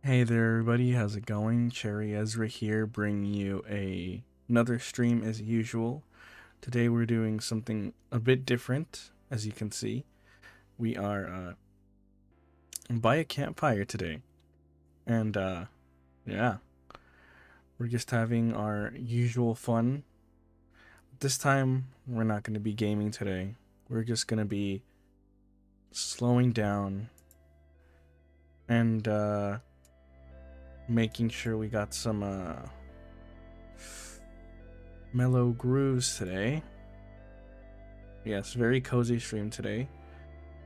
Hey there, everybody. How's it going? Cherry Ezra here, bringing you another stream as usual. Today we're doing something a bit different, as you can see. We are by a campfire today, and yeah, we're just having our usual fun. This time we're not going to be gaming today. We're just going to be slowing down and making sure we got some mellow grooves today. Yes, very cozy stream today.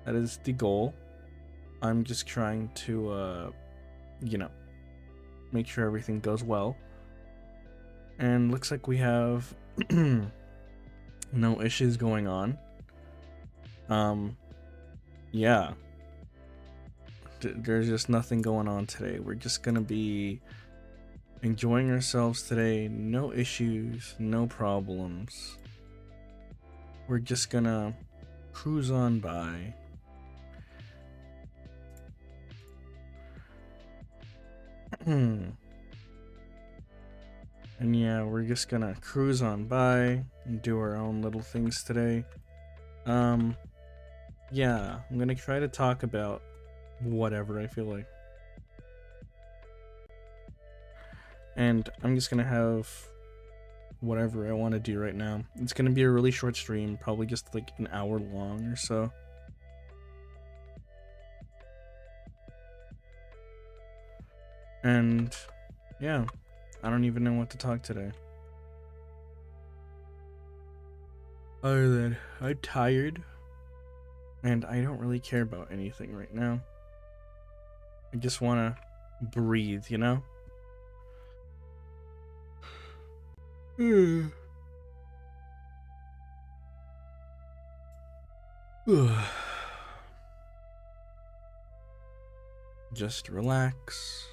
That is the goal. I'm just trying to, make sure everything goes well. And looks like we have no issues going on. Yeah. There's just nothing going on today. We're just gonna be enjoying ourselves today. No issues, no problems. We're just gonna cruise on by. And yeah, we're just gonna cruise on by and do our own little things today. Yeah, I'm gonna try to talk about whatever I feel like. And I'm just gonna have whatever I want to do right now. It's gonna be a really short stream, probably just like an hour long or so. And yeah, I don't even know what to talk today. Other than I'm tired and I don't really care about anything right now. I just want to breathe, you know? Just relax.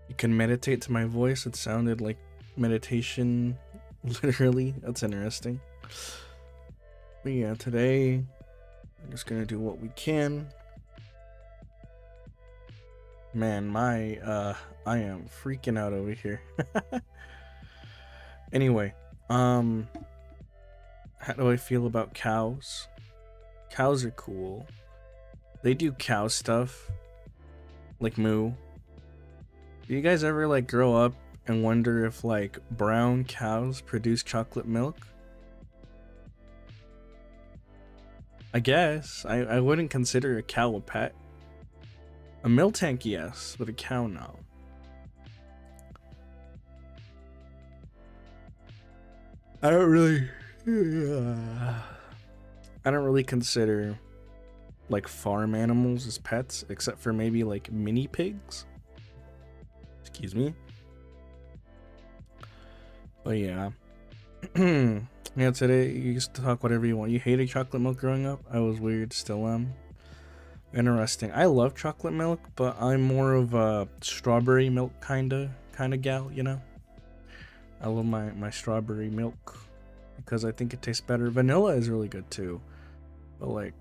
You can meditate to my voice. It sounded like meditation, literally. That's interesting. But yeah, today I'm just gonna do what we can. Man, I am freaking out over here. Anyway, how do I feel about cows? Cows are cool. They do cow stuff, like moo. Do you guys ever like grow up and wonder if like brown cows produce chocolate milk? I guess. I wouldn't consider a cow a pet. A milk tank, yes, but a cow, no. I don't really consider like farm animals as pets, except for maybe like mini pigs. Excuse me. But yeah. Yeah, today you used to talk whatever you want. You hated chocolate milk growing up? I was weird, still am. Interesting. I love chocolate milk, but I'm more of a strawberry milk kinda gal, you know? I love my strawberry milk because I think it tastes better. Vanilla is really good too. But like,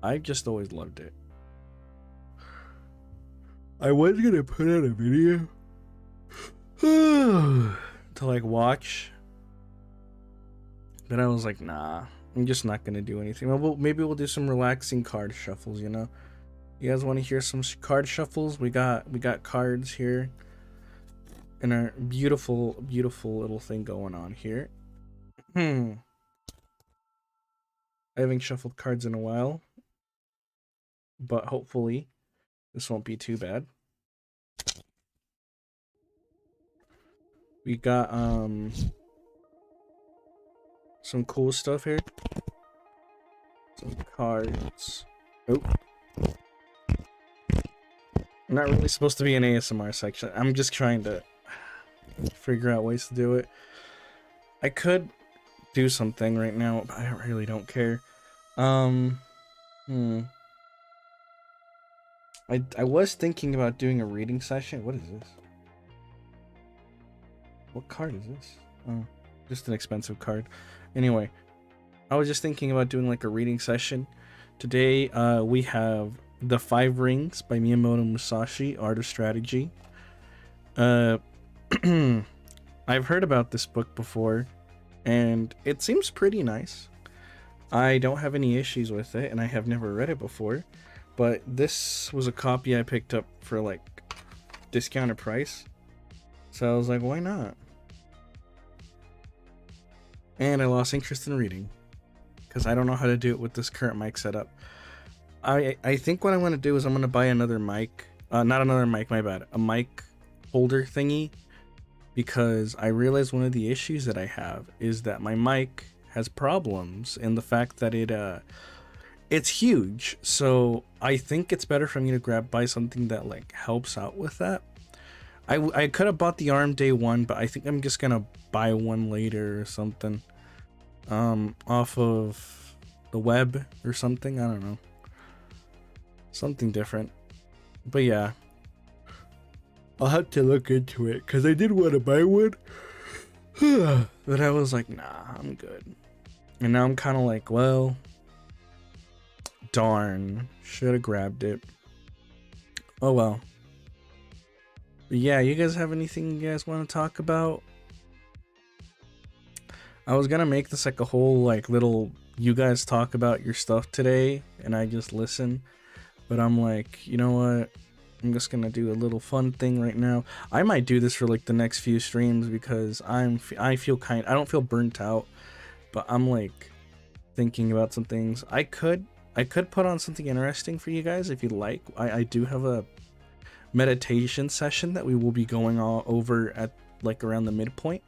I just always loved it. I was gonna put out a video to like watch, but I was like, nah, I'm just not gonna do anything. Well, maybe we'll do some relaxing card shuffles, you know? You guys want to hear some card shuffles? We got cards here and our beautiful little thing going on here. I haven't shuffled cards in a while, but hopefully this won't be too bad. We got some cool stuff here. Some cards. Oh. Not really supposed to be an ASMR section. I'm just trying to figure out ways to do it. I could do something right now, but I really don't care. I was thinking about doing a reading session. What is this? What card is this? Oh, just an expensive card. Anyway, I was just thinking about doing like a reading session. Today, we have The Five Rings by Miyamoto Musashi, Art of Strategy. Uh, I've heard about this book before, and it seems pretty nice. I don't have any issues with it, and I have never read it before, but this was a copy I picked up for like discounted price, so I was like, why not? And I lost interest in reading because I don't know how to do it with this current mic setup. I think what I want to do is I'm going to buy another mic, not another mic, my bad, a mic holder thingy, because I realized one of the issues that I have is that my mic has problems, and the fact that it's huge. So I think it's better for me to buy something that like helps out with that. I could have bought the arm day one, but I think I'm just gonna buy one later or something, off of the web or something. I don't know, something different. But yeah, I'll have to look into it because I did want to buy one, but I was like, nah, I'm good. And now I'm kind of like, well, darn, should have grabbed it. Oh well. But yeah, you guys have anything you guys want to talk about? I was gonna make this like a whole like little you guys talk about your stuff today and I just listen, but I'm like, you know what, I'm just gonna do a little fun thing right now. I might do this for like the next few streams because I don't feel burnt out, but I'm like thinking about some things. I could put on something interesting for you guys if you like. I do have a meditation session that we will be going all over at like around the midpoint,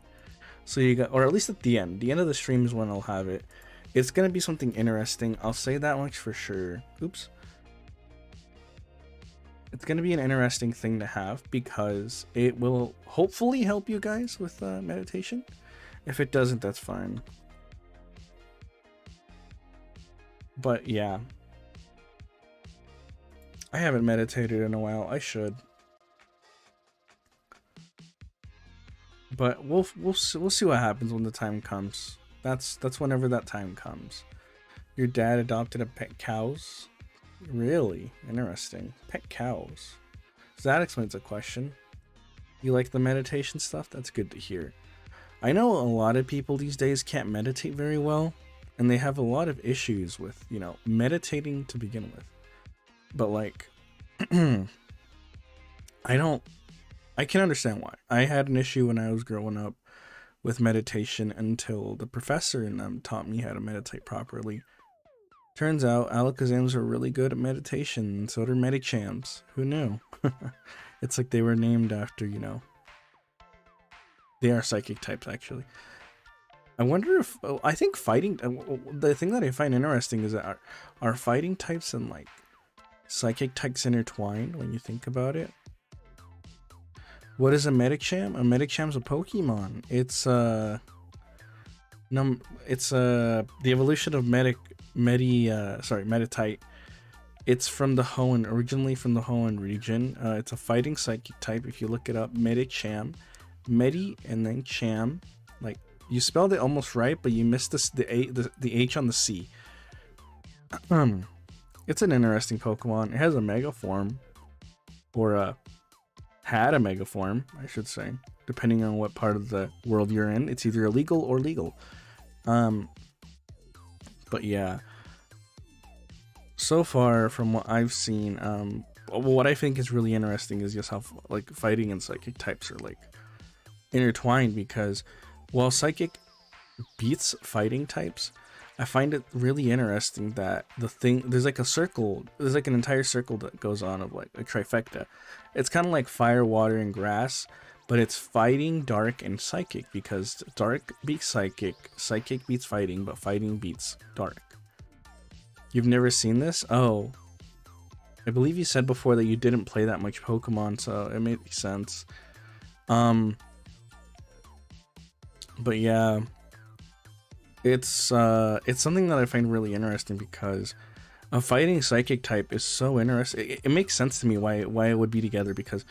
so you got, or at least at the end of the stream is when I'll have it. It's gonna be something interesting, I'll say that much for sure. Oops. It's gonna be an interesting thing to have because it will hopefully help you guys with meditation. If it doesn't, that's fine. But yeah, I haven't meditated in a while. I should. But we'll see what happens when the time comes. That's whenever that time comes. Your dad adopted a pet cows? Really? Interesting. Pet cows. So that explains a question. You like the meditation stuff? That's good to hear. I know a lot of people these days can't meditate very well, and they have a lot of issues with, you know, meditating to begin with. But like, I can understand why. I had an issue when I was growing up with meditation until the professor and them taught me how to meditate properly. Turns out Alakazams are really good at meditation, and so are Medichams. Who knew? It's like they were named after, you know, they are psychic types actually. I wonder if, I think fighting, the thing that I find interesting is that are fighting types and like psychic types intertwined when you think about it. What is a Medicham? A Medicham's a Pokemon. It's the evolution of Meditite. It's from the Hoenn, originally from the Hoenn region. It's a fighting psychic type. If you look it up, Medicham, Medi and then Cham. Like, you spelled it almost right, but you missed the H on the C. It's an interesting Pokemon. It has a Mega Form, or had a Mega Form, I should say, depending on what part of the world you're in. It's either illegal or legal. But yeah, so far from what I've seen, what I think is really interesting is just how like fighting and psychic types are like intertwined, because while psychic beats fighting types, I find it really interesting that there's like a circle, there's like an entire circle that goes on of like a trifecta. It's kind of like fire, water, and grass, but it's fighting, dark, and psychic, because dark beats psychic, psychic beats fighting, but fighting beats dark. You've never seen this? Oh, I believe you said before that you didn't play that much Pokemon, so it makes sense. But yeah, it's something that I find really interesting, because a fighting psychic type is so interesting. It makes sense to me why it would be together, because,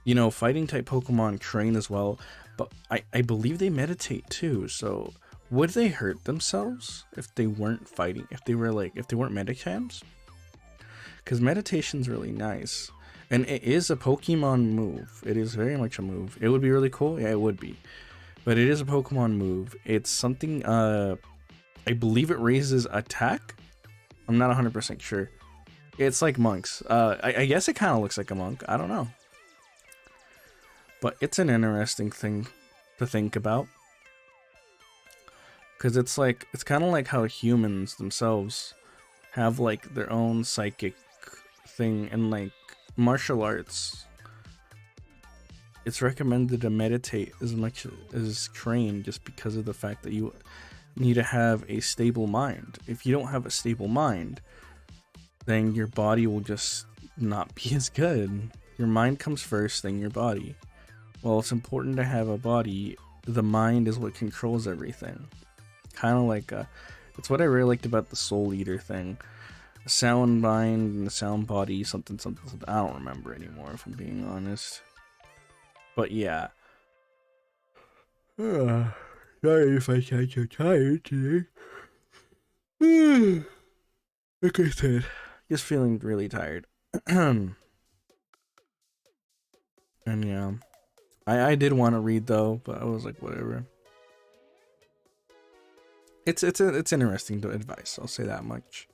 you know, fighting type Pokemon train as well, but I believe they meditate too. So would they hurt themselves if they weren't fighting? If they weren't Medichams? because meditation's really nice. And it is a Pokemon move. It is very much a move. It would be really cool. Yeah, it would be. But it is a Pokemon move. It's something, I believe it raises attack. I'm not 100% sure. It's like monks. I guess it kind of looks like a monk. I don't know. But it's an interesting thing to think about. Because it's like, it's kind of like how humans themselves have like their own psychic thing, and like martial arts, it's recommended to meditate as much as train, just because of the fact that you need to have a stable mind. If you don't have a stable mind, then your body will just not be as good. Your mind comes first, then your body. Well, it's important to have a body. The mind is what controls everything. Kind of like, it's what I really liked about the Soul Eater thing. A sound mind and a sound body, something, something, something. I don't remember anymore, if I'm being honest. But yeah. Sorry if I sound so tired today. Like I said, just feeling really tired. And yeah. I did want to read though, but I was like, whatever. It's interesting advice, I'll say that much.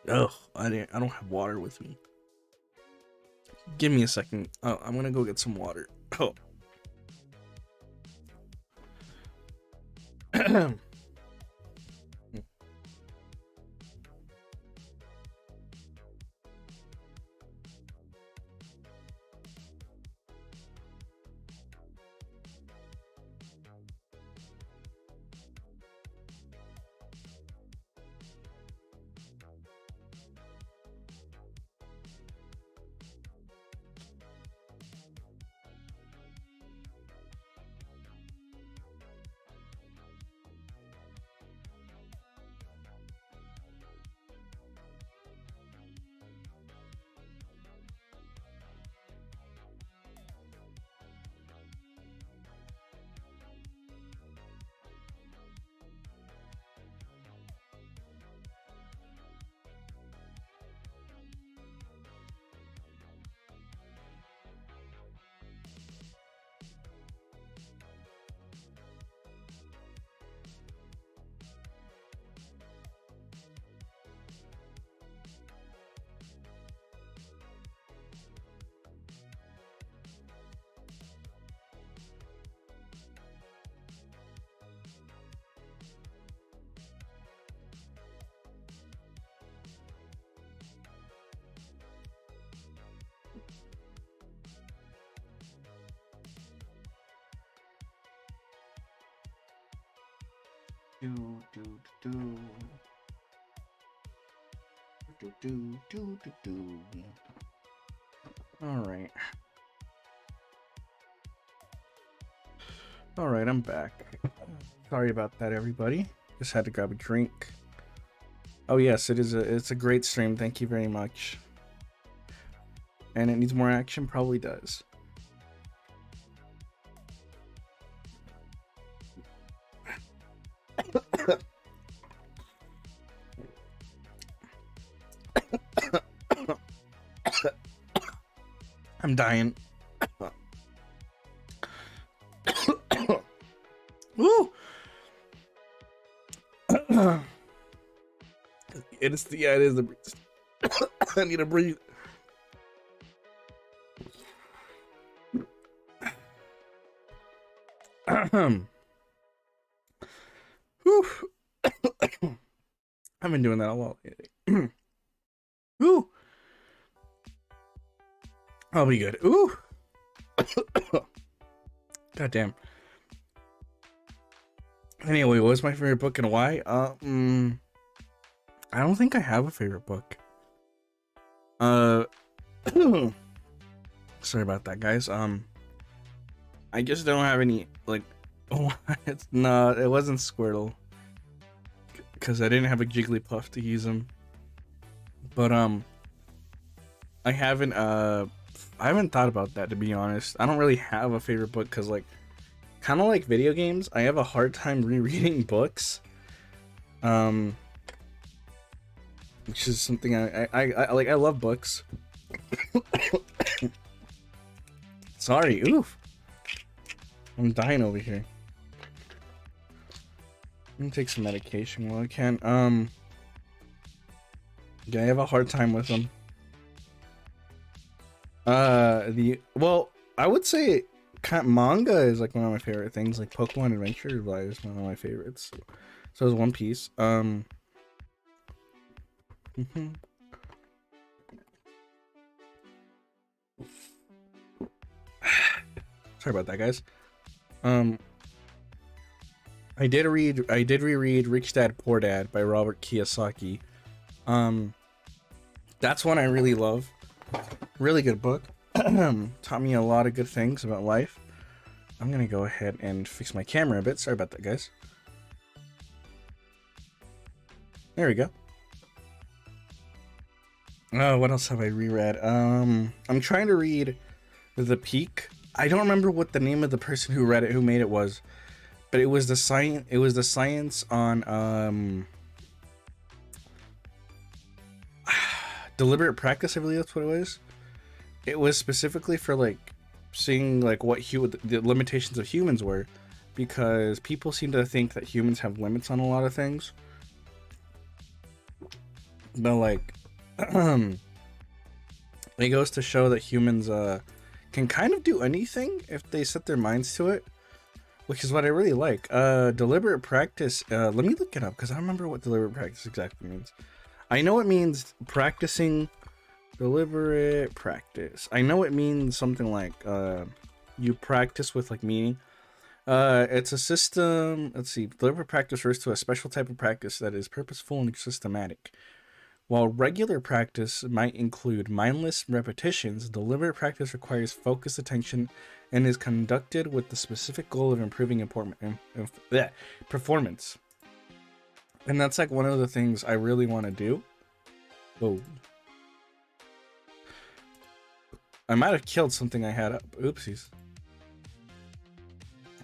Ugh, I don't have water with me. Give me a second. Oh, I'm gonna go get some water. Oh. All right, I'm back. Sorry about that, everybody. Just had to grab a drink. Oh yes, it's a great stream. Thank you very much. And it needs more action, probably does. I'm dying. Woo! It is the I need to breathe. Whew. I've been doing that a lot lately. Ooh. I'll be good. Ooh. God damn. Anyway, what's my favorite book and why? I don't think I have a favorite book. Sorry about that, guys. I just don't have any, like, no, it wasn't Squirtle. Because I didn't have a Jigglypuff to use him. But, I haven't thought about that, to be honest. I don't really have a favorite book, because, like, kind of like video games, I have a hard time rereading books. which is something I like. I love books. Sorry, oof. I'm dying over here. I'm gonna take some medication while I can. Yeah, I have a hard time with them. Well, I would say manga is like one of my favorite things. Like Pokemon Adventure is one of my favorites. So is One Piece. Sorry about that, guys. I did reread Rich Dad Poor Dad by Robert Kiyosaki. That's one I really love. Really good book. Taught me a lot of good things about life. I'm gonna go ahead and fix my camera a bit. Sorry about that, guys. There we go. Oh, what else have I reread? I'm trying to read The Peak. I don't remember what the name of the person who read it, who made it was, but it was the science. It was the science on deliberate practice. I believe that's what it was. It was specifically for like seeing like what the limitations of humans were, because people seem to think that humans have limits on a lot of things. But like, it goes to show that humans can kind of do anything if they set their minds to it, which is what I really like. Deliberate practice. Let me look it up because I don't remember what deliberate practice exactly means. I know it means practicing. Deliberate practice. I know it means something like you practice with like meaning. It's a system. Let's see. Deliberate practice refers to a special type of practice that is purposeful and systematic. While regular practice might include mindless repetitions, deliberate practice requires focused attention and is conducted with the specific goal of improving performance. And that's like one of the things I really want to do. Whoa. I might have killed something I had up. Oopsies.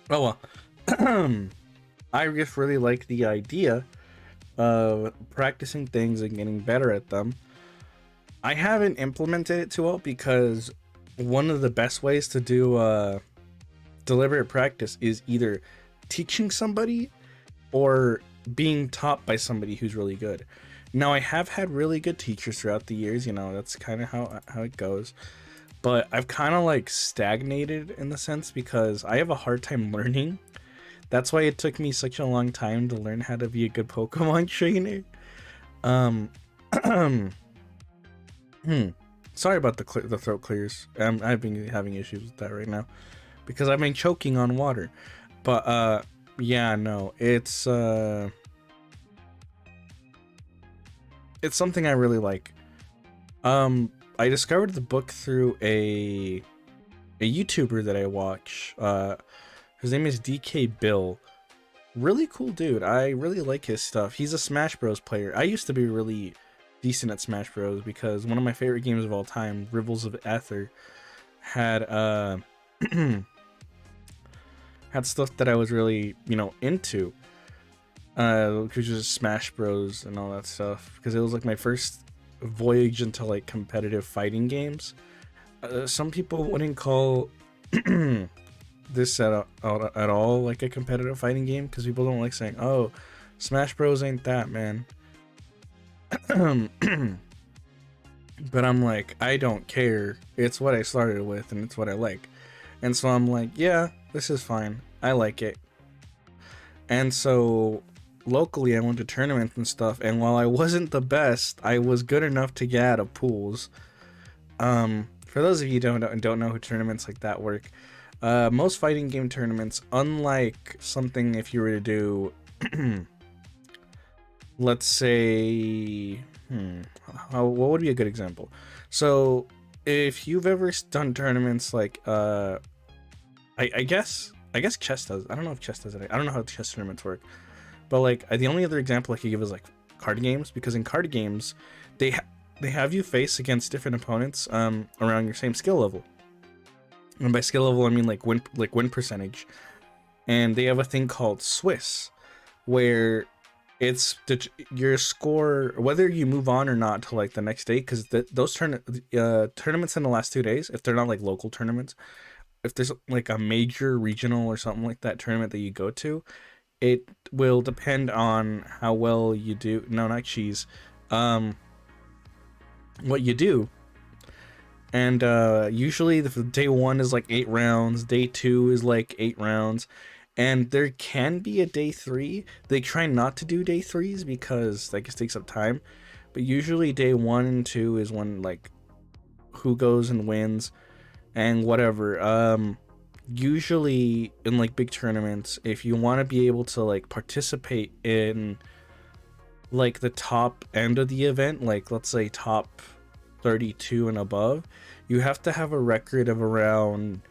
Oh well. I just really like the idea of practicing things and getting better at them. I haven't implemented it too well because one of the best ways to do deliberate practice is either teaching somebody or being taught by somebody who's really good. Now, I have had really good teachers throughout the years, you know, that's kind of how it goes. But I've kind of like stagnated in the sense because I have a hard time learning. That's why it took me such a long time to learn how to be a good Pokemon trainer. Sorry about the throat clears. I've been having issues with that right now because I've been choking on water. But yeah, no, it's something I really like. I discovered the book through a YouTuber that I watch. His name is DK Bill. Really cool dude. I really like his stuff. He's a Smash Bros player. I used to be really decent at Smash Bros because one of my favorite games of all time, Rivals of Aether, had had stuff that I was really, you know, into. Which was just Smash Bros and all that stuff, because it was like my first voyage into like competitive fighting games. Some people wouldn't call this at all like a competitive fighting game because people don't like saying, oh, Smash Bros ain't that, man. But I'm like, I don't care, it's what I started with and it's what I like. And so I'm like, yeah, this is fine, I like it. And so locally I went to tournaments and stuff, and while I wasn't the best, I was good enough to get out of pools. For those of you who don't know how tournaments like that work, most fighting game tournaments, unlike something if you were to do let's say what would be a good example? So if you've ever done tournaments like I guess chess does. I don't know if chess does it. I don't know how chess tournaments work. But like the only other example I could give is like card games, because in card games they have you face against different opponents around your same skill level. And by skill level I mean like win percentage. And they have a thing called Swiss, where your score, whether you move on or not to like the next day, because those tournaments in the last 2 days, if they're not like local tournaments, if there's like a major regional or something like that tournament that you go to, it will depend on how well you do. No, not cheese. What you do. And usually the day 1 is like 8 rounds, day 2 is like 8 rounds, and there can be a day 3. They try not to do day 3s because that just takes up time, but usually day 1 and 2 is when like who goes and wins and whatever. Usually in like big tournaments, if you want to be able to like participate in like the top end of the event, like let's say top 32 and above, you have to have a record of around,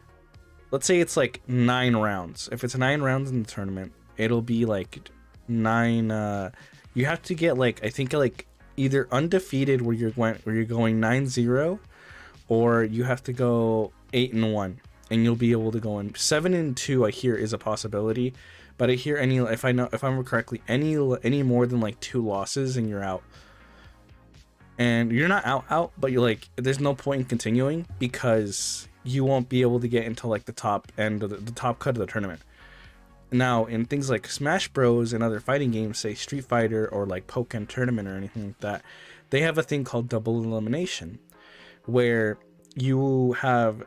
let's say it's like 9 rounds. If it's 9 rounds in the tournament, it'll be like 9. You have to get like, I think like either undefeated where you're going 9-0, or you have to go 8-1, and you'll be able to go in 7-2. I hear is a possibility, but I hear if I remember correctly, any more than like 2 losses and you're out. And you're not out, but you're like, there's no point in continuing because you won't be able to get into like the top end of the top cut of the tournament. Now, in things like Smash Bros. And other fighting games, say Street Fighter or like Pokken Tournament or anything like that, they have a thing called double elimination, where you have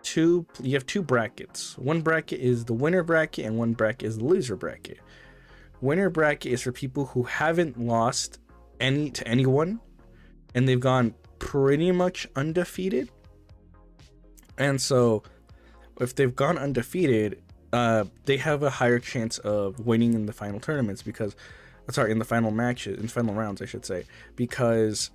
two brackets. One bracket is the winner bracket and one bracket is the loser bracket. Winner bracket is for people who haven't lost to anyone, and they've gone pretty much undefeated. And so if they've gone undefeated, they have a higher chance of winning in the final tournaments because, in the final matches, in final rounds, I should say, because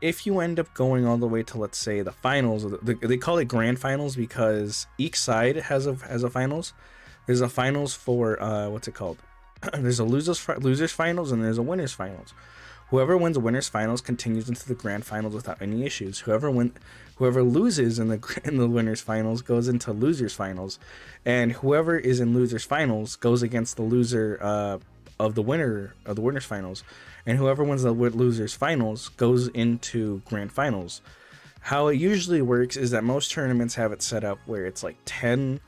if you end up going all the way to, let's say, the finals, they call it grand finals because each side has a finals. There's a finals for, what's it called? There's a losers finals and there's a winners finals. Whoever wins the winners finals continues into the grand finals without any issues. Whoever loses in the winners finals goes into losers finals, and whoever is in losers finals goes against the loser of the winners finals, and whoever wins the losers finals goes into grand finals. How it usually works is that most tournaments have it set up where it's like 10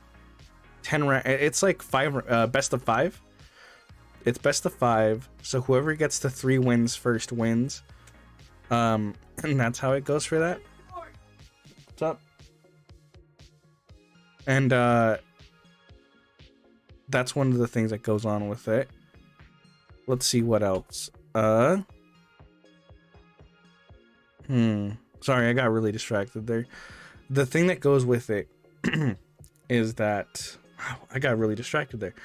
it's like 5 best of 5. It's best of 5, so whoever gets the 3 wins first wins. And that's how it goes for that. What's up? And that's one of the things that goes on with it. Let's see what else. Sorry, I got really distracted there. The thing that goes with it is that I got really distracted there.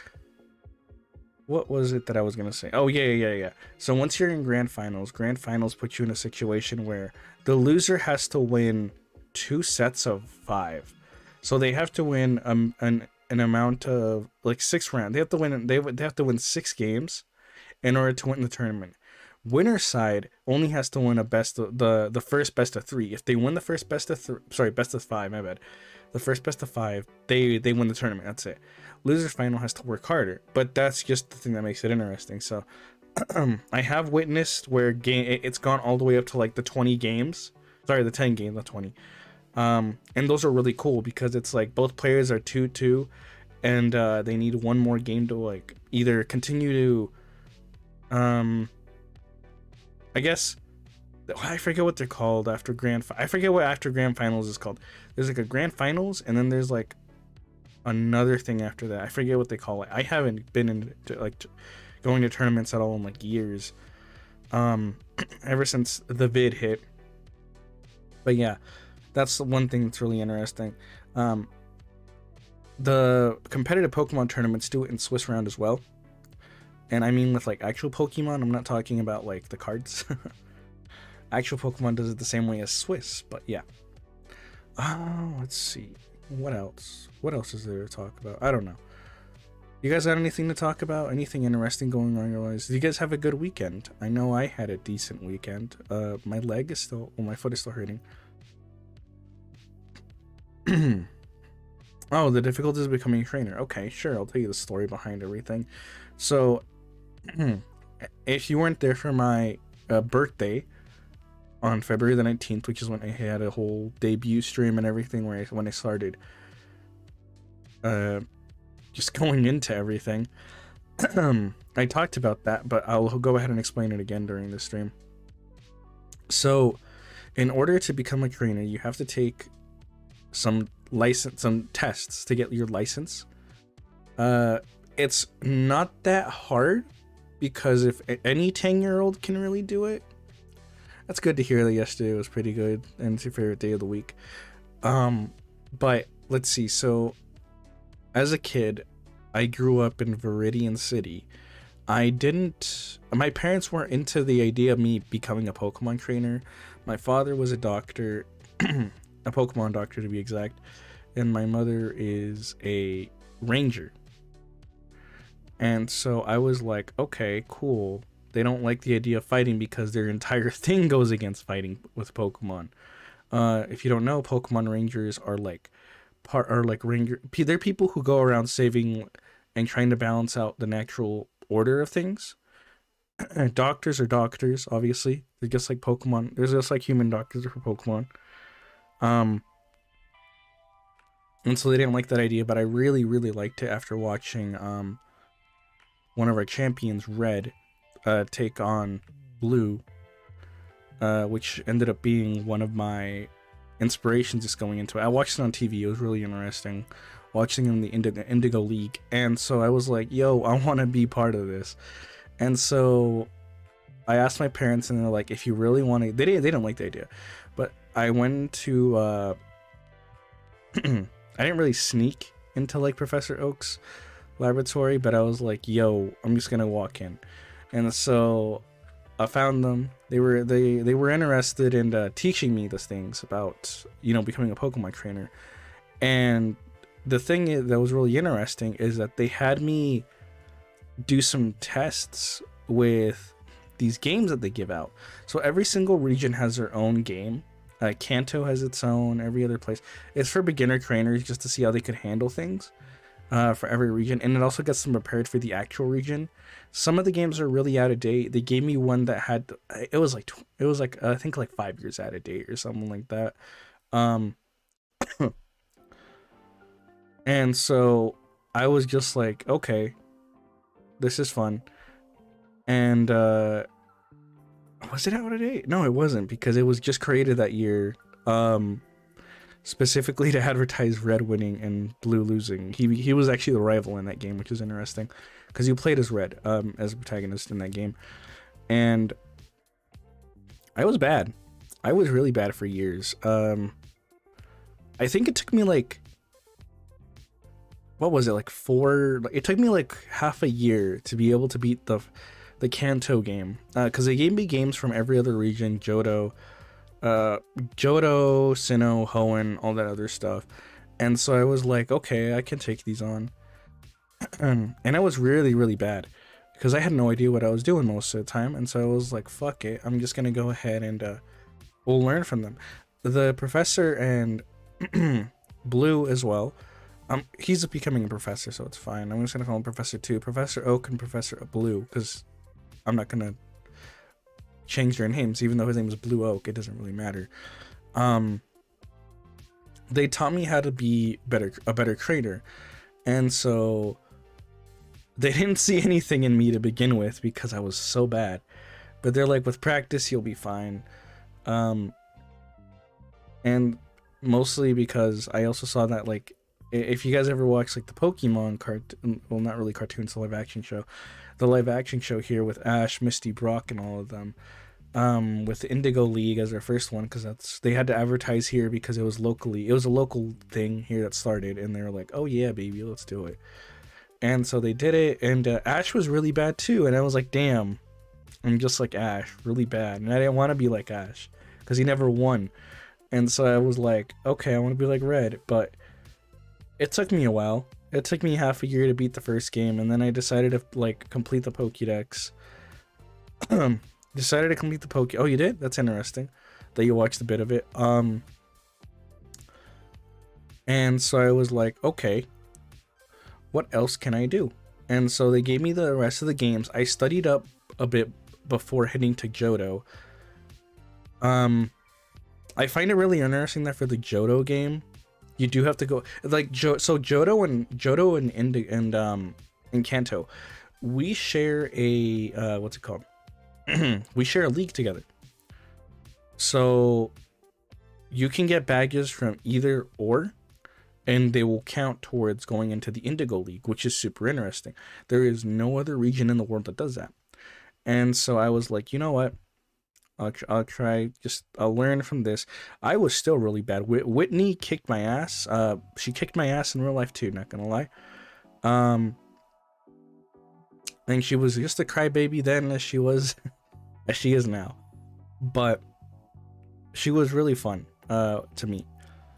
What was it that I was going to say? Oh, yeah. So once you're in grand finals put you in a situation where the loser has to win 2 sets of 5. So they have to win an amount of like 6 rounds. They have to win 6 games in order to win the tournament. Winner side only has to win the first best of 3. If they win the first best of 5, my bad. The first best of 5, they win the tournament. That's it. Loser's final has to work harder, but that's just the thing that makes it interesting. So I have witnessed where it's gone all the way up to like the 20 games. Sorry, the 10 games, not 20. And those are really cool because it's like both players are 2-2, and they need one more game to like either continue to I guess I forget what they're called after I forget what after grand finals is called. There's like a grand finals, and then there's like another thing after that. I forget what they call it. I haven't been into going to tournaments at all in like years, ever since the vid hit. But yeah, that's the one thing that's really interesting. The competitive Pokemon tournaments do it in Swiss round as well, and I mean with like actual Pokemon. I'm not talking about like the cards. Actual Pokemon does it the same way as Swiss, but yeah. Let's see. What else? What else is there to talk about? I don't know. You guys got anything to talk about? Anything interesting going on in your lives? Did you guys have a good weekend? I know I had a decent weekend. My foot is still hurting. Oh, the difficulties of becoming a trainer. Okay, sure. I'll tell you the story behind everything. So, If you weren't there for my birthday on February the 19th, which is when I had a whole debut stream and everything, when I started just going into everything, I talked about that, but I'll go ahead and explain it again during this stream. So, in order to become a trainer, you have to take some tests to get your license. It's not that hard, because if any 10-year-old can really do it, that's good to hear that yesterday was pretty good and it's your favorite day of the week. But let's see. So, as a kid, I grew up in Viridian City. My parents weren't into the idea of me becoming a Pokemon trainer. My father was a doctor, a Pokemon doctor to be exact, and my mother is a ranger. And so I was like, okay, cool. They don't like the idea of fighting because their entire thing goes against fighting with Pokemon. If you don't know, Pokemon Rangers are they're people who go around saving and trying to balance out the natural order of things. Doctors are doctors, obviously. They're just like Pokemon. There's just like human doctors for Pokemon. And so they didn't like that idea, but I really, really liked it after watching one of our champions, Red, take on Blue, which ended up being one of my inspirations just going into it. I watched it on TV. It was really interesting watching him in the Indigo League, and so I was like, yo, I want to be part of this. And so I asked my parents, and they're like, if you really want to, they didn't like the idea, but I went to I didn't really sneak into like Professor Oak's laboratory, but I was like, yo, I'm just gonna walk in. And so I found them. They were interested in teaching me these things about, becoming a Pokemon trainer. And the thing that was really interesting is that they had me do some tests with these games that they give out. So every single region has their own game. Kanto has its own, every other place. It's for beginner trainers just to see how they could handle things for every region. And it also gets them prepared for the actual region. Some of the games are really out of date. They gave me one that had, it was like I think like 5 years out of date or something like that. And so I was just like, okay, this is fun. And was it out of date? No, it wasn't, because it was just created that year, specifically to advertise Red winning and Blue losing. He was actually the rival in that game, which is interesting, because you played as Red as a protagonist in that game. And I was bad. I was really bad for years. I think it took me like, what was it, like it took me like half a year to be able to beat the Kanto game, because they gave me games from every other region, Johto, Sinnoh, Hoenn, all that other stuff. And so I was like, okay, I can take these on. And I was really, really bad, because I had no idea what I was doing most of the time. And so I was like, fuck it, I'm just gonna go ahead and we'll learn from them. The professor and Blue as well. He's becoming a professor, so it's fine. I'm just gonna call him Professor 2, Professor Oak and Professor Blue, because I'm not gonna change their names, even though his name is Blue Oak. It doesn't really matter. They taught me how to be a better trainer, and so they didn't see anything in me to begin with because I was so bad. But they're like, with practice, you'll be fine. And mostly because I also saw that, like, if you guys ever watch like the Pokemon cartoon, well, not really cartoons, the live action show, here with Ash, Misty, Brock, and all of them, with the Indigo League as their first one, because they had to advertise here because it was a local thing here that started, and they were like, oh yeah, baby, let's do it. And so they did it, and Ash was really bad too, and I was like, damn, I'm just like Ash, really bad. And I didn't want to be like Ash because he never won. And so I was like, okay, I want to be like Red. But it took me a while. It took me half a year to beat the first game, and then I decided to like complete the Pokédex. Oh, you did? That's interesting that you watched a bit of it. And so I was like, okay, what else can I do? And so they gave me the rest of the games. I studied up a bit before heading to Johto. I find it really interesting that for the Johto game, you do have to go like Johto and Kanto, we share a what's it called? We share a league together. So you can get badges from either or, and they will count towards going into the Indigo League, which is super interesting. There is no other region in the world that does that. And so I was like, you know what? I'll try. I'll learn from this. I was still really bad. Whitney kicked my ass. She kicked my ass in real life too. Not gonna lie. And she was just a crybaby then, as she was, as she is now. But she was really fun to meet.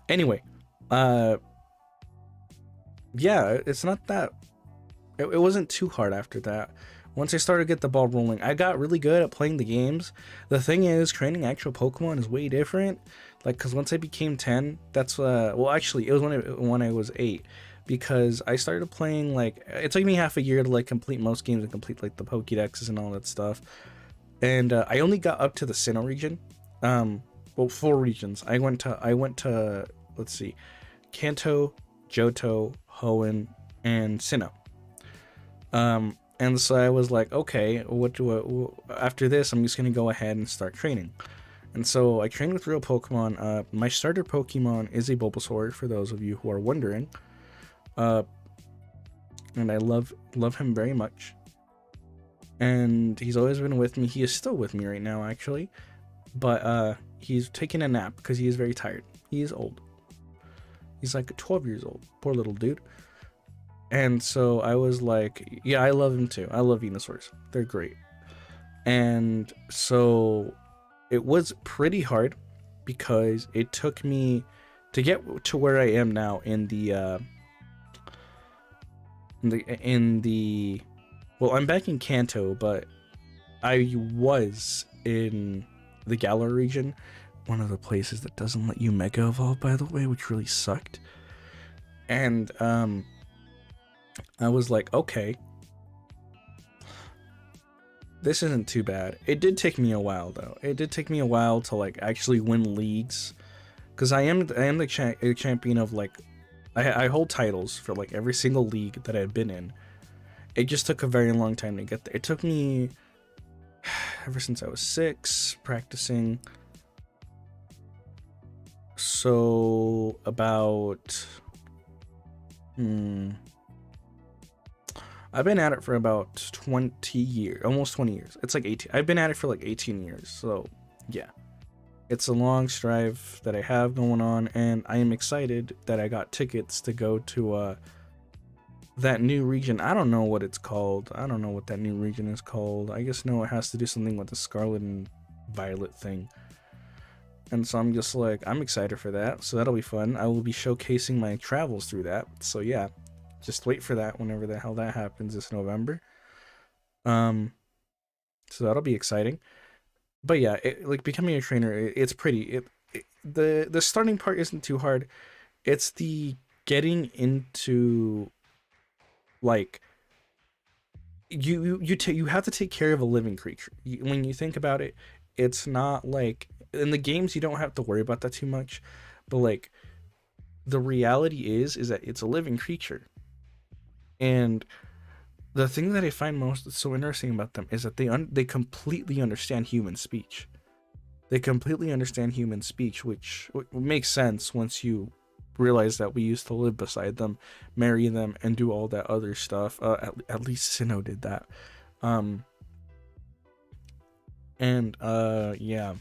Anyway, yeah, it's not that. It wasn't too hard after that. Once I started to get the ball rolling, I got really good at playing the games. The thing is, training actual Pokemon is way different. Like, because once I became 10, that's, well, actually, it was when I was 8. Because I started playing, like, it took me half a year to, like, complete most games and complete, like, the Pokédexes and all that stuff. And I only got up to the Sinnoh region. Well, 4 regions. I went to, let's see, Kanto, Johto, Hoenn, and Sinnoh. And so I was like, okay, after this, I'm just going to go ahead and start training. And so I trained with real Pokemon. My starter Pokemon is a Bulbasaur, for those of you who are wondering. And I love him very much. And he's always been with me. He is still with me right now, actually. But he's taking a nap because he is very tired. He is old. He's like 12 years old. Poor little dude. And so I was like, yeah, I love him too. I love Venusaurs. They're great. And so it was pretty hard because it took me to get to where I am now in the well, I'm back in Kanto, but I was in the Galar region, one of the places that doesn't let you Mega Evolve, by the way, which really sucked. And I was like, okay, this isn't too bad. It did take me a while, though. It did take me a while to, like, actually win leagues, because I am the champion of, like, I hold titles for, like, every single league that I've been in. It just took a very long time to get there. It took me ever since I was 6 practicing. So about I've been at it for about 20 years, almost 20 years. It's like 18. I've been at it for like 18 years. So yeah, it's a long strive that I have going on, and I am excited that I got tickets to go to that new region. I don't know what it's called. I don't know what that new region is called. I guess no, it has to do something with the Scarlet and Violet thing. And so I'm just like, I'm excited for that. So that'll be fun. I will be showcasing my travels through that. So yeah, just wait for that whenever the hell that happens this November. So that'll be exciting. But yeah, like becoming a trainer, it's pretty. The starting part isn't too hard. It's the getting into, like, you have to take care of a living creature. When you think about it, it's not like in the games you don't have to worry about that too much, but like the reality is that it's a living creature. And the thing that I find most so interesting about them is that they completely understand human speech. They completely understand human speech, which makes sense once you realize that we used to live beside them, marry them, and do all that other stuff. At least Sinnoh did that. Yeah,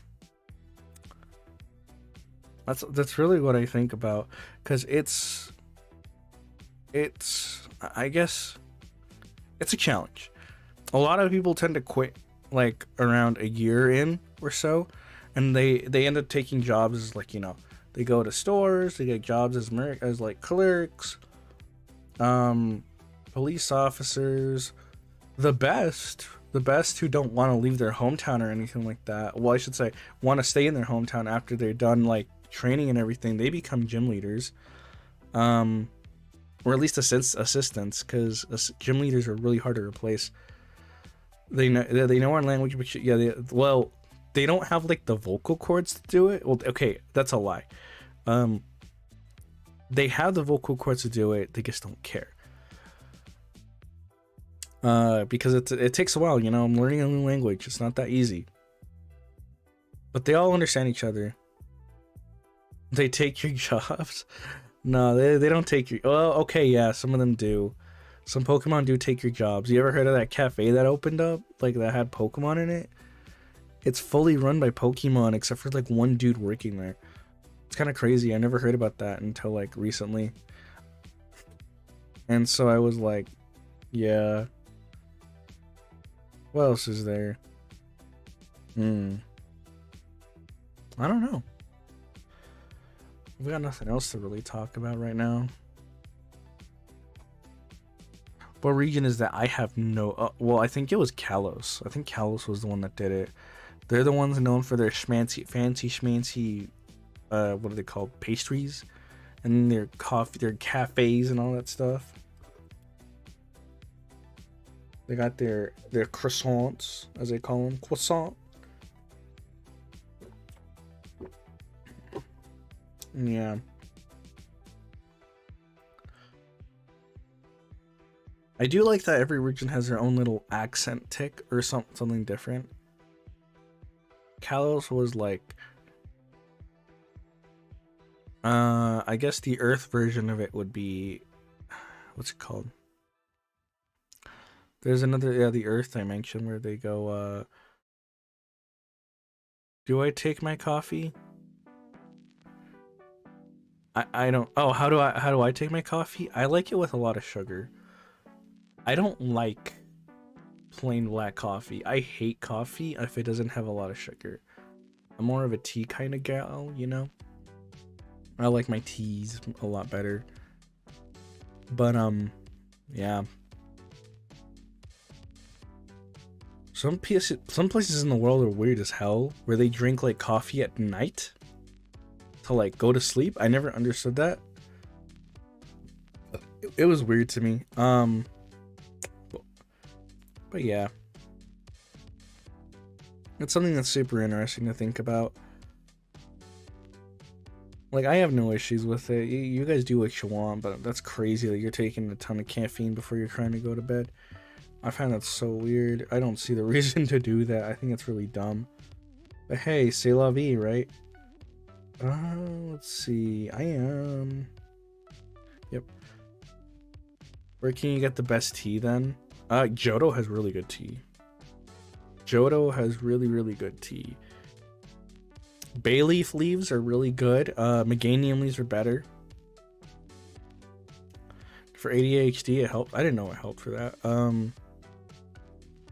that's really what I think about, because it's I guess it's a challenge. A lot of people tend to quit like around a year in or so, and they end up taking jobs as, like, you know, they go to stores, they get jobs as like clerks, police officers, the best who don't want to leave their hometown or anything like that. Well, I should say want to stay in their hometown after they're done like training and everything. They become gym leaders. or at least assistants, because gym leaders are really hard to replace. They know our language, but yeah, they don't have like the vocal cords to do it. Well, okay, that's a lie. They have the vocal cords to do it. They just don't care. Because it takes a while. You know, I'm learning a new language. It's not that easy. But they all understand each other. They take your jobs. No, they don't take your... Well, okay, yeah, some of them do. Some Pokemon do take your jobs. You ever heard of that cafe that opened up? Like, that had Pokemon in it? It's fully run by Pokemon, except for, like, one dude working there. It's kind of crazy. I never heard about that until, like, recently. And so I was like, yeah. What else is there? I don't know. We got nothing else to really talk about right now. What region is that? I have no... well, I think it was Kalos. I think Kalos was the one that did it. They're the ones known for their fancy schmancy... what are they called? Pastries? And their coffee, their cafes and all that stuff. They got their croissants, as they call them. Croissant. Yeah. I do like that every region has their own little accent tick or something different. Kalos was like... I guess the Earth version of it would be... What's it called? There's another... Yeah, the Earth dimension where they go, do I take my coffee? I don't... Oh, how do I take my coffee? I like it with a lot of sugar. I don't like plain black coffee. I hate coffee if it doesn't have a lot of sugar. I'm more of a tea kind of gal, you know? I like my teas a lot better. But, yeah. Some places in the world are weird as hell, where they drink, like, coffee at night to, like, go to sleep. I never understood that. It was weird to me. But yeah. It's something that's super interesting to think about. Like, I have no issues with it. You guys do what you want, but that's crazy that you're taking a ton of caffeine before you're trying to go to bed. I find that so weird. I don't see the reason to do that. I think it's really dumb. But hey, c'est la vie, right? Let's see. I am... Yep. Where can you get the best tea then? Johto has really good tea. Johto has really, really good tea. Bayleaf leaves are really good. Meganium leaves are better. For ADHD, it helped. I didn't know it helped for that.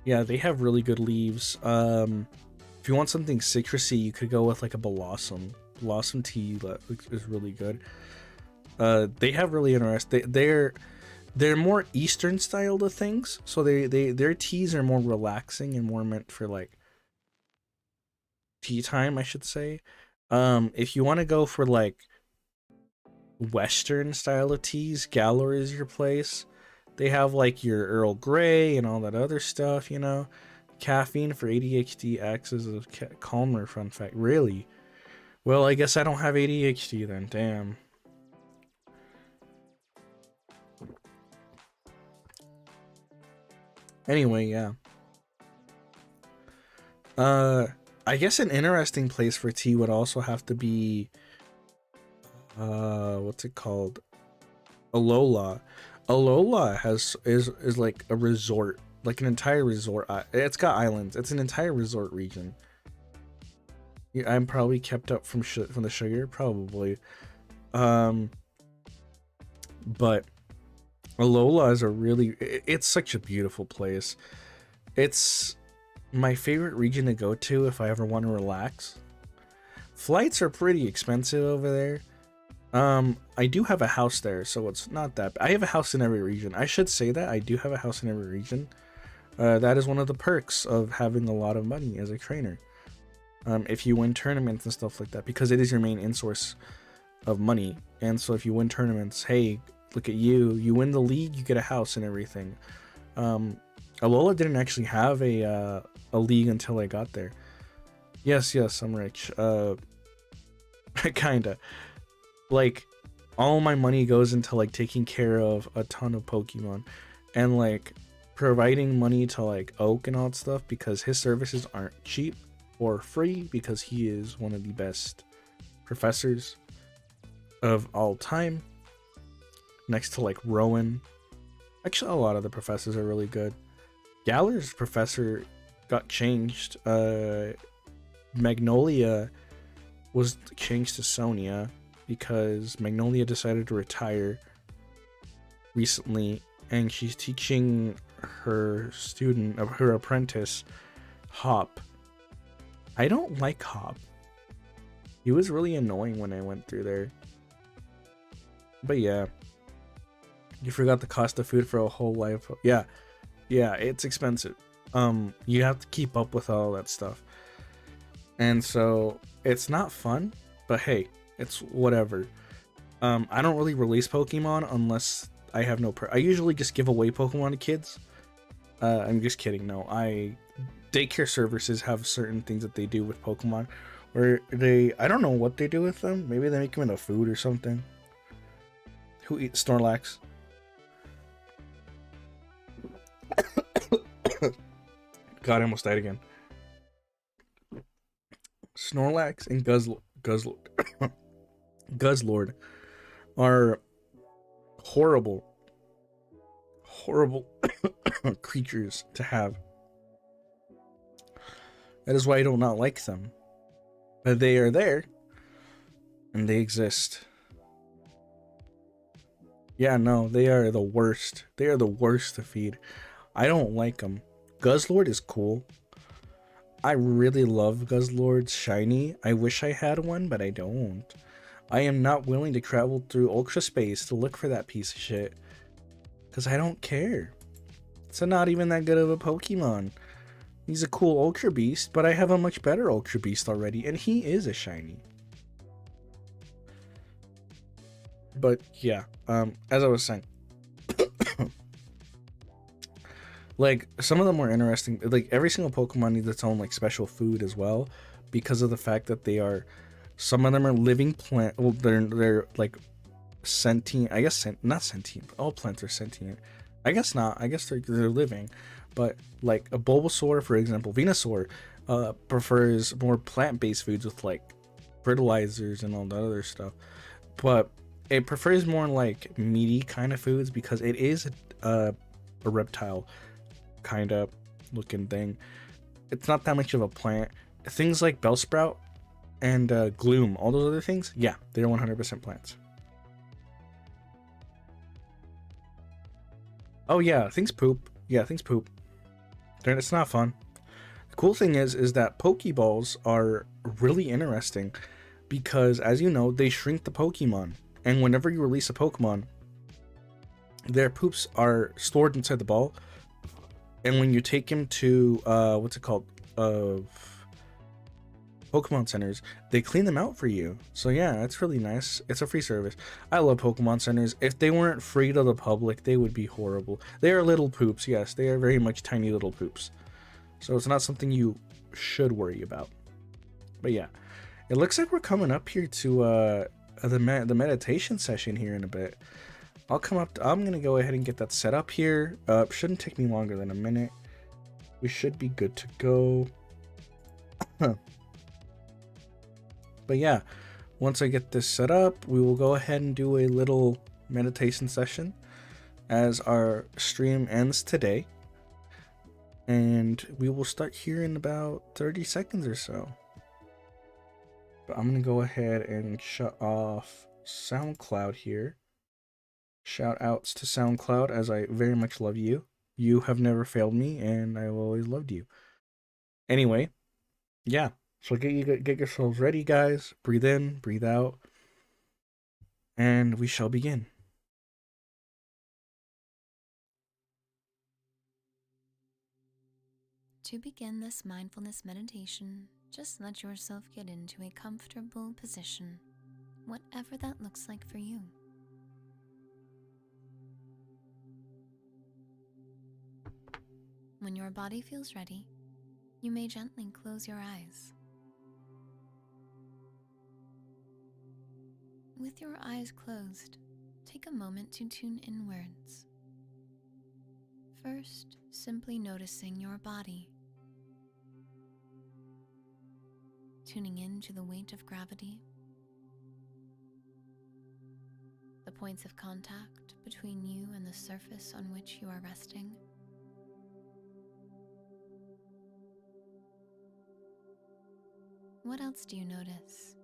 Yeah, they have really good leaves. If you want something citrusy, you could go with like a Blossom. Blossom tea is really good. They have really interesting... They're more Eastern style to things, so their teas are more relaxing and more meant for like tea time, I should say. If you want to go for like Western style of teas, Galar is your place. They have like your Earl Grey and all that other stuff, you know. Caffeine for ADHD acts as a calmer, fun fact. Really? Well, I guess I don't have ADHD then. Damn. Anyway, yeah. I guess an interesting place for tea would also have to be what's it called? Alola. Alola is like a resort, like an entire resort. It's got islands. It's an entire resort region. Yeah, I'm probably kept up from the sugar, probably. But Alola is it's such a beautiful place. It's my favorite region to go to if I ever want to relax. Flights are pretty expensive over there. I do have a house there, so it's not that bad. I have a house in every region. I should say that I do have a house in every region. That is one of the perks of having a lot of money as a trainer. If you win tournaments and stuff like that, because it is your main in source of money. And so if you win tournaments, hey, Look at you. You win the league, you get a house and everything. Alola didn't actually have a league until I got there. Yes, I'm rich. Kinda. Like, all my money goes into like taking care of a ton of Pokemon, and like providing money to like Oak and all that stuff, because his services aren't cheap or free, because he is one of the best professors of all time, next to like Rowan. Actually, a lot of the professors are really good. Galler's professor got changed. Magnolia was changed to Sonia because Magnolia decided to retire recently, and she's teaching her student, her apprentice, Hop. I don't like Hop. He was really annoying when I went through there. But yeah. You forgot the cost of food for a whole life. Yeah, it's expensive. You have to keep up with all that stuff, and so it's not fun. But hey, it's whatever. I don't really release Pokemon unless I have no. I usually just give away Pokemon to kids. I'm just kidding. No, daycare services have certain things that they do with Pokemon, where I don't know what they do with them. Maybe they make them into food or something. Who eats Snorlax? God, I almost died again. Snorlax and Guzzlord are horrible creatures to have. That is why I do not like them. But they are there, and they exist. Yeah, no, they are the worst. They are the worst to feed. I don't like them. Guzzlord is cool. I really love Guzzlord's shiny. I wish I had one, but I don't. I am not willing to travel through ultra space to look for that piece of shit, because I don't care. It's not even that good of a Pokemon. He's a cool Ultra Beast, but I have a much better Ultra Beast already, and he is a shiny. But yeah, as I was saying, like, some of them were interesting. Like, every single Pokemon needs its own like special food as well, because of the fact that they are, some of them are living plant. Well, they're like sentient. I guess not sentient. All plants are sentient. I guess not. I guess they're living, but like a Bulbasaur, for example, Venusaur, prefers more plant-based foods with like fertilizers and all that other stuff, but it prefers more like meaty kind of foods because it is a reptile kind of looking thing. It's not that much of a plant. Things like Bellsprout and Gloom, all those other things, yeah, they're 100% plants. Oh yeah, things poop. Yeah, things poop. It's not fun. The cool thing is that Pokeballs are really interesting because, as you know, they shrink the Pokemon, and whenever you release a Pokemon, their poops are stored inside the ball, and when you take him to what's it called, Pokemon centers, they clean them out for you. So yeah, it's really nice. It's a free service. I love Pokemon centers. If they weren't free to the public, they would be horrible. They are little poops, yes, they are very much tiny little poops, so it's not something you should worry about. But yeah, it looks like we're coming up here to the meditation session here in a bit. I'll come up. I'm gonna go ahead and get that set up here. Shouldn't take me longer than a minute. We should be good to go. But yeah, once I get this set up, we will go ahead and do a little meditation session as our stream ends today. And we will start here in about 30 seconds or so. But I'm going to go ahead and shut off SoundCloud here. Shout outs to SoundCloud, as I very much love you. You have never failed me, and I have always loved you. Anyway, yeah. So get yourselves ready, guys. Breathe in, breathe out, and we shall begin. To begin this mindfulness meditation, just let yourself get into a comfortable position, whatever that looks like for you. when your body feels ready, you may gently close your eyes. With your eyes closed, take a moment to tune inwards. First, simply noticing your body. Tuning in to the weight of gravity, the points of contact between you and the surface on which you are resting. What else do you notice?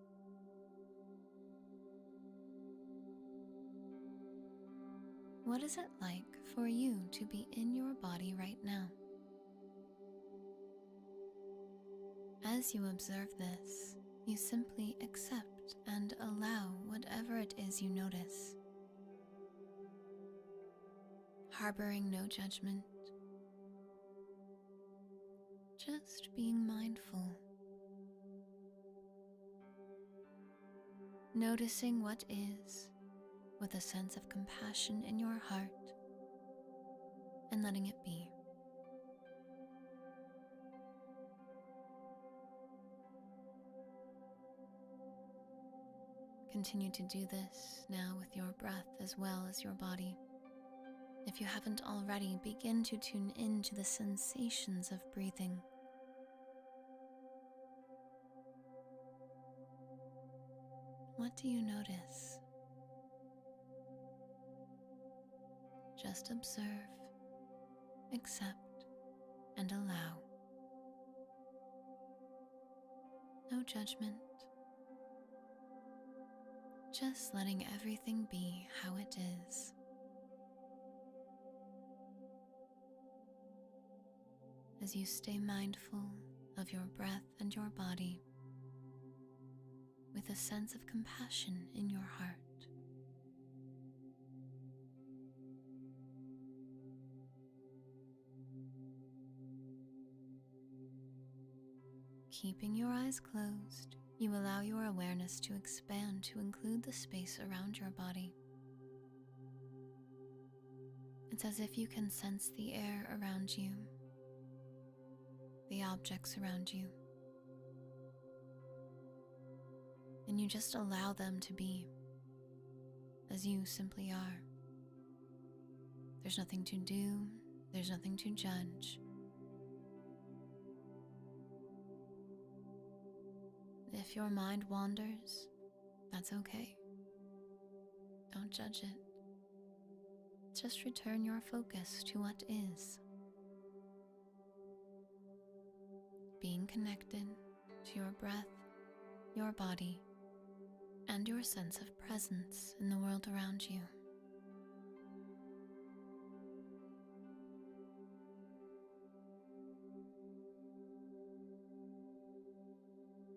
What is it like for you to be in your body right now? As you observe this, you simply accept and allow whatever it is you notice, harboring no judgment, just being mindful, noticing what is with a sense of compassion in your heart and letting it be. Continue to do this now with your breath as well as your body. If you haven't already, begin to tune in to the sensations of breathing. What do you notice? Just observe, accept, and allow. No judgment. Just letting everything be how it is. As you stay mindful of your breath and your body, with a sense of compassion in your heart. Keeping your eyes closed, you allow your awareness to expand to include the space around your body. It's as if you can sense the air around you, the objects around you, and you just allow them to be as you simply are. There's nothing to do, there's nothing to judge. If your mind wanders, that's okay. Don't judge it. Just return your focus to what is. Being connected to your breath, your body, and your sense of presence in the world around you.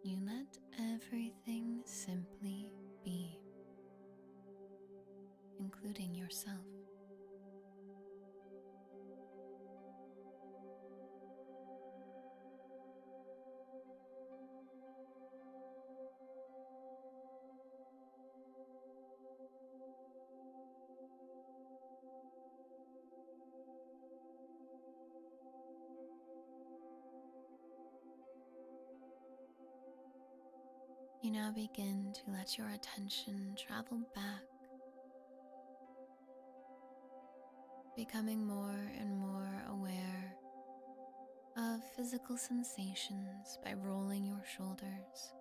You let everything simply be, including yourself. You now begin to let your attention travel back, becoming more and more aware of physical sensations by rolling your shoulders,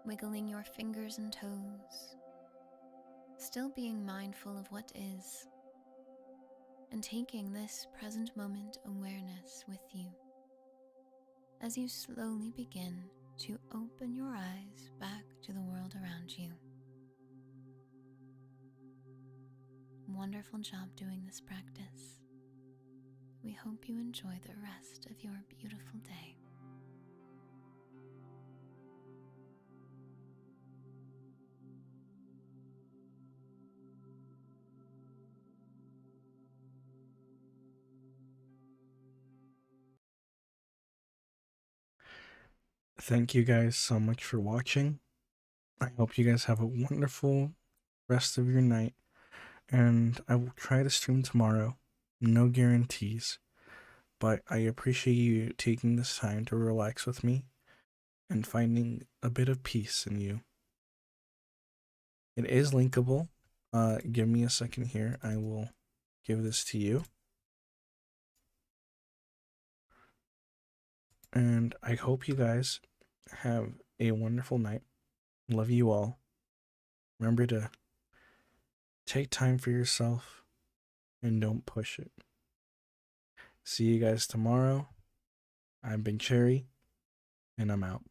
wiggling your fingers and toes, still being mindful of what is, and taking this present moment awareness with you as you slowly begin to open your eyes back to the world around you. Wonderful job doing this practice. We hope you enjoy the rest of your beautiful day. Thank you guys so much for watching. I hope you guys have a wonderful rest of your night, and I will try to stream tomorrow. No guarantees, but I appreciate you taking this time to relax with me and finding a bit of peace in you. It is linkable. Give me a second here. I will give this to you. And I hope you guys have a wonderful night. Love you all. Remember to take time for yourself and don't push it. See you guys tomorrow. I'm Big Cherry, and I'm out.